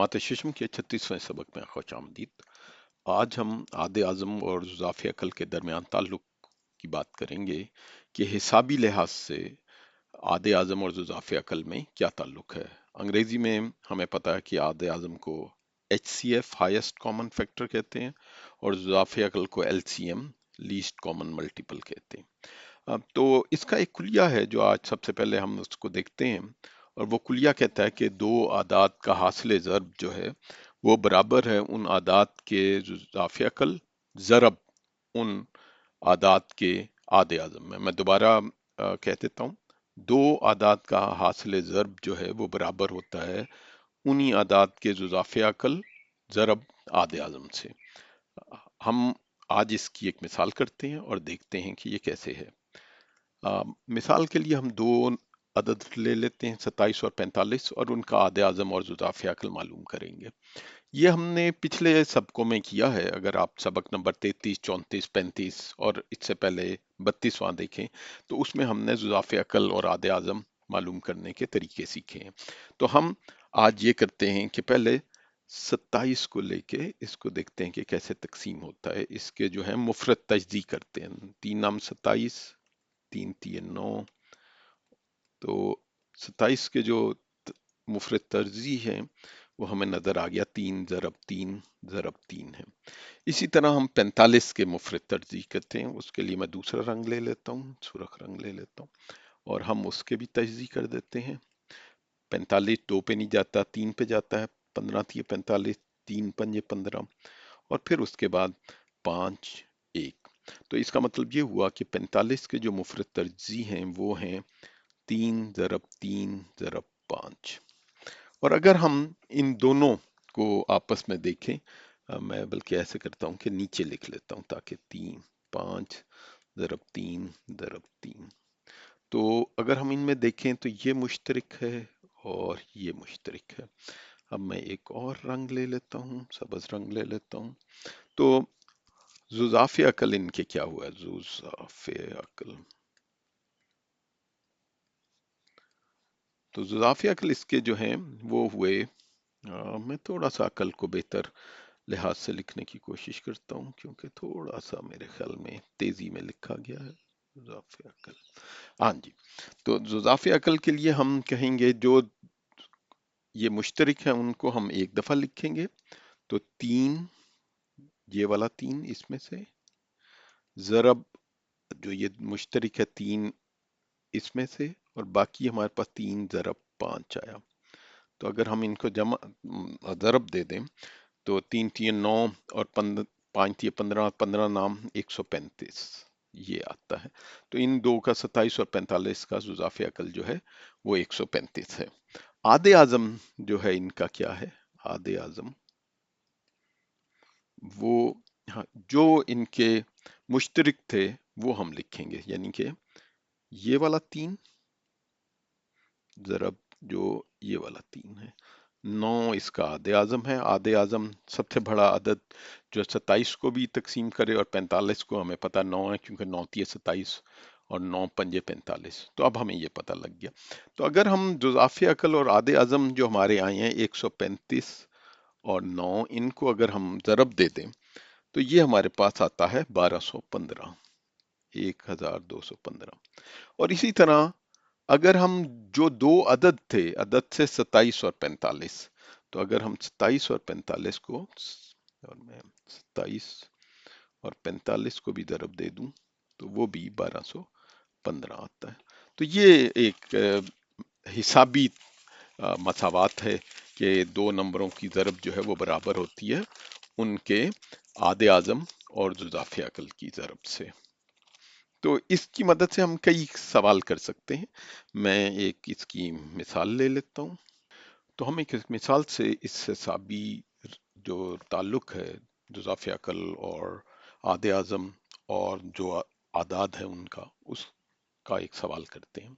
जमात शिशम के 36वें सबक में खुश आमदीद। आज हम आदे आज़म और ज़ुज़ाफ़े अकल के दरमियान ताल्लुक की बात करेंगे कि हिसाबी लिहाज से आदे आज़म और ज़ुज़ाफ़े अकल में क्या ताल्लुक है। अंग्रेजी में हमें पता है कि आदे आज़म को HCF हाईएस्ट कॉमन फैक्टर कहते हैं और ज़ुज़ाफ़े अकल को LCM लीस्ट कॉमन मल्टीपल कहते हैं। तो इसका एक कुलिया है जो आज सबसे पहले हम उसको देखते हैं, और वो कुलिया कहता है कि दो आदात का हासिल ज़रब जो है वो बराबर है उन आदात के ज़ुज़ाफ़े अकल ज़रब उन आदात के आदे आज़म में। मैं दोबारा कह देता हूँ, दो आदात का हासिल ज़रब जो है वो बराबर होता है उन्हीं आदात के ज़ुज़ाफ़े अकल ज़रब आदे आज़म से। हम आज इसकी एक मिसाल करते हैं और देखते हैं कि ये कैसे है। मिसाल के लिए हम दो अदद ले लेते हैं 27 और 45 और उनका आदे आज़म और ज़ुज़ाफ़े अकल मालूम करेंगे। ये हमने पिछले सबकों में किया है। अगर आप सबक नंबर 33, 34, 35 और इससे पहले 32वां देखें तो उसमें हमने ज़ुज़ाफ़े अकल और आदे आज़म मालूम करने के तरीके सीखे हैं। तो हम आज ये करते हैं कि पहले 27 को लेके इसको देखते हैं कि कैसे तकसीम होता है। इसके जो है मुफरत तजदी करते हैं। 3 नाम 27, 3 3 9, तो 27 के जो मुफरत तरजी हैं वो हमें नजर आ गया, 3 ज़रब 3 ज़रब 3 है। इसी तरह हम 45 के मुफरत तरजी करते हैं। उसके लिए मैं दूसरा रंग ले लेता हूँ, सुर्ख रंग ले लेता हूँ, और हम उसके भी तजदी कर देते हैं। 45 2 पे नहीं जाता, 3 पे जाता है। 15 थी 45, 3 पंजे 15, और फिर उसके बाद 5 1। तो इसका मतलब ये हुआ कि 45 के जो मुफरत तरजी हैं वो हैं 3 ज़रब 3 ज़रब 5। और अगर हम इन दोनों को आपस में देखें, मैं बल्कि ऐसे करता हूं कि नीचे लिख लेता हूं ताकि 3 5 ज़रब 3 ज़रब 3। तो अगर हम इनमें देखें तो ये मुश्तरक है और ये मुश्तरक है। अब मैं एक और रंग ले लेता हूँ, सब्ज रंग ले लेता हूँ। तो ज़ुज़ाफ़े अकल इनके क्या हुआ? ज़ुज़ाफ़े अकल, तो ज़ुज़ाफ़े अकल इसके जो हैं वो हुए, मैं थोड़ा सा अकल को बेहतर लिहाज से लिखने की कोशिश करता हूँ क्योंकि थोड़ा सा मेरे ख्याल में तेजी में लिखा गया है। ज़ुज़ाफ़े अकल, हाँ जी। तो ज़ुज़ाफ़े अकल के लिए हम कहेंगे जो ये मुश्तरक है उनको हम एक दफा लिखेंगे। तो 3, ये वाला 3 इसमें से, ज़रब जो ये मुश्तरक है 3 इसमें से, और बाकी हमारे पास 3 ज़रब 5 आया। तो अगर हम इनको जमा ज़रब दे दें तो 3 3 9 और 5 3 15, 15 नाम 135 ये आता है। तो इन दो का 27 और 45 का ज़ुज़ाफ़े अकल जो है वो 135 है। आदे आज़म जो है इनका क्या है? आदे आज़म वो, हाँ, जो इनके मुश्तरक थे वो हम लिखेंगे, यानी कि ये वाला 3 ज़रब जो ये वाला 3 है। 9 इसका आदे आज़म है। आदे आज़म सबसे बड़ा अदद जो 27 को भी तकसीम करे, और 45 को हमें पता 9 है क्योंकि 9 तिये 27 और 9 पंजे 45। तो अब हमें ये पता लग गया। तो अगर हम ज़ुज़ाफ़े अकल और आदे आज़म जो हमारे आए हैं 135 और 9, इनको अगर हम ज़रब दे दें तो ये हमारे पास आता है 1215, 1215। और इसी तरह अगर हम जो दो अदद थे, अदद से 27 और 45, तो अगर हम 27 और 45 को, और मैं 27 और 45 को भी ज़रब दे दूं तो वो भी 1215 आता है। तो ये एक हिसाबी मसावात है कि दो नंबरों की ज़रब जो है वो बराबर होती है उनके आदे आज़म और ज़ुज़ाफ़े अकल की ज़रब से। तो इसकी मदद से हम कई सवाल कर सकते हैं। मैं एक इसकी मिसाल ले लेता हूँ। तो हम एक मिसाल से इस हिसाबी जो ताल्लुक है ज़ुज़ाफ़े अकल और आदे आज़म और जो आदाद है उनका, उसका एक सवाल करते हैं।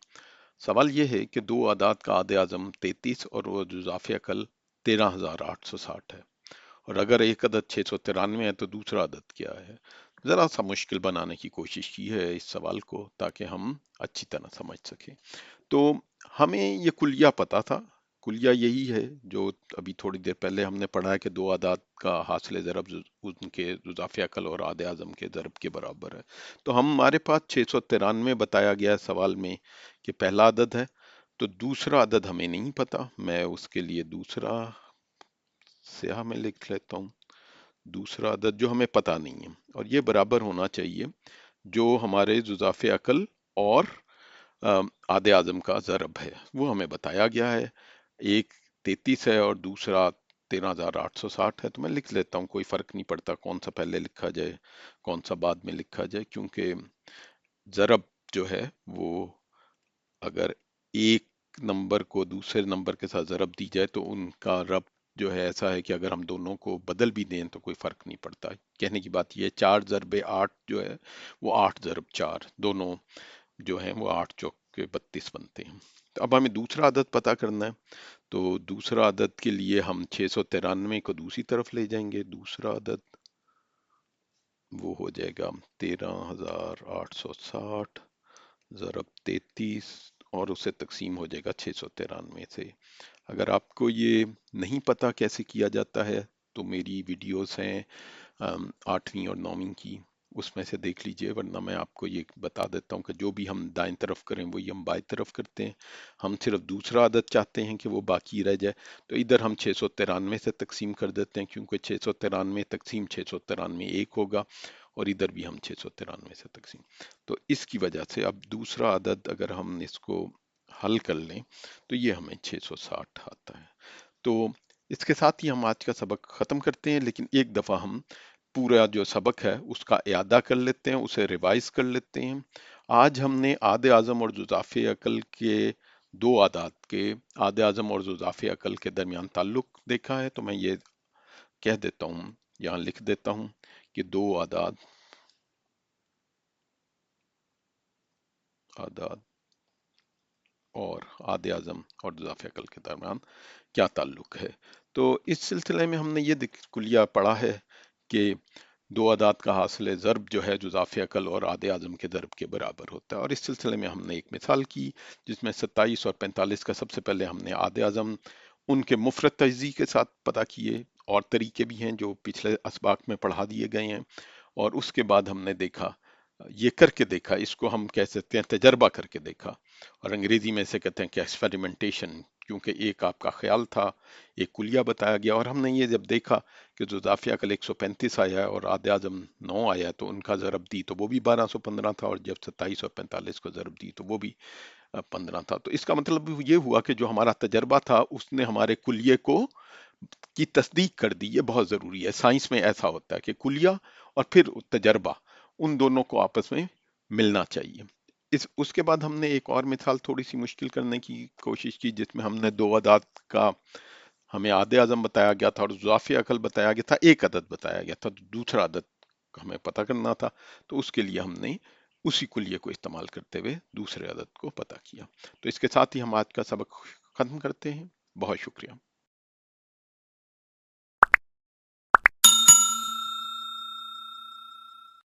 सवाल ये है कि दो आदाद का आदे आज़म 33 और वो ज़ुज़ाफ़े अकल 13,860 है, और अगर एक अदद 693 है तो दूसरा अदद क्या है? जरा सा मुश्किल बनाने की कोशिश की है इस सवाल को ताकि हम अच्छी तरह समझ सकें। तो हमें ये कुलिया पता था, कुलिया यही है जो अभी थोड़ी देर पहले हमने पढ़ा है कि दो आदाद का हासिल ज़रब उनके इजाफी अकल और आधे आज़म के ज़रब के बराबर है। तो हमारे पास 693 बताया गया है सवाल में कि पहला अदद है। तो दूसरा अदद हमें नहीं पता, मैं उसके लिए दूसरा स्याह में लिख लेता हूँ। दूसरा अदद जो हमें पता नहीं है, और ये बराबर होना चाहिए जो हमारे जुज़ाफ़े अकल और आधे आज़म का ज़रब है, वो हमें बताया गया है। एक 33 है और दूसरा 13,860 है। तो मैं लिख लेता हूँ, कोई फ़र्क नहीं पड़ता कौन सा पहले लिखा जाए कौन सा बाद में लिखा जाए, क्योंकि ज़रब जो है वो, अगर एक नंबर को दूसरे नंबर के साथ ज़रब दी जाए तो उनका रब जो है ऐसा है कि अगर हम दोनों को बदल भी दें तो कोई फ़र्क नहीं पड़ता। कहने की बात यह, 4 ज़रबे 8 जो है वो 8 ज़रब 4, दोनों जो हैं वो 8 चौक के 32 बनते हैं। तो अब हमें दूसरा अदद पता करना है। तो दूसरा अदद के लिए हम 693 को दूसरी तरफ ले जाएंगे। दूसरा अदद वो हो जाएगा 13,860 ज़रब 33, और उसे तकसीम हो जाएगा 693 से। अगर आपको ये नहीं पता कैसे किया जाता है तो मेरी वीडियोस हैं 8वीं और 9वीं की, उसमें से देख लीजिए, वरना मैं आपको ये बता देता हूँ कि जो भी हम दाएं तरफ करें वही हम बाएं तरफ करते हैं। हम सिर्फ दूसरा आदत चाहते हैं कि वो बाकी रह जाए, तो इधर हम 693 से तकसीम कर देते हैं, क्योंकि 693 तकसीम 693 एक होगा, और इधर भी हम 693 से तकसीम। तो इसकी वजह से अब दूसरा आदत अगर हम इसको हल कर लें तो ये हमें 660 आता है। तो इसके साथ ही हम आज का सबक ख़त्म करते हैं, लेकिन एक दफ़ा हम पूरा जो सबक है उसका इयादा कर लेते हैं, उसे रिवाइज कर लेते हैं। आज हमने आधे आज़म और जुज़ाफ़े अकल के दो आदाद के, आधे आज़म और जुज़ाफ़े अकल के दरमियान ताल्लुक देखा है। तो मैं ये कह देता हूँ, यहाँ लिख देता हूँ कि दो आदाद आदाद और आधे आज़म और इजाफे अकल के दरमियान क्या ताल्लुक है। तो इस सिलसिले में हमने ये कुलिया पढ़ा है कि दो अदाद का हासिल ज़रब जो है जुज़ाफ़े अकल और आधे आज़म के ज़रब के बराबर होता है। और इस सिलसिले में हमने एक मिसाल की जिसमें 27 और 45 का सबसे पहले हमने आधे आज़म उनके मुफरद तजज़ी के साथ पता किए, और तरीके भी हैं जो पिछले असबाक में पढ़ा दिए गए हैं। और उसके बाद हमने देखा, ये करके देखा, इसको हम कह सकते हैं तजर्बा करके देखा, और अंग्रेजी में इसे कहते हैं कि एक्सपेरिमेंटेशन, क्योंकि एक आपका ख्याल था, एक कुलिया बताया गया, और हमने ये जब देखा कि जो जाफिया कल 135 आया है और आधे आजम 9 आया है तो उनका ज़रब दी तो वो भी 1215 था, और जब 27 और 45 को ज़रब दी तो वो भी 15 था। तो इसका मतलब ये हुआ कि जो हमारा तजर्बा था उसने हमारे कुलिये को की तस्दीक कर दी। ये बहुत ज़रूरी है, साइंस में ऐसा होता है कि कुलिया और फिर तजर्बा, उन दोनों को आपस में मिलना चाहिए। इस उसके बाद हमने एक और मिसाल थोड़ी सी मुश्किल करने की कोशिश की, जिसमें हमने दो अदाद का, हमें आधे आज़म बताया गया था और ज़ाफ़ी अकल बताया गया था, एक अदद बताया गया था, तो दूसरा अदद हमें पता करना था। तो उसके लिए हमने उसी कुलिये को इस्तेमाल करते हुए दूसरे अदद को पता किया। तो इसके साथ ही हम आज का सबक खत्म करते हैं। बहुत शुक्रिया।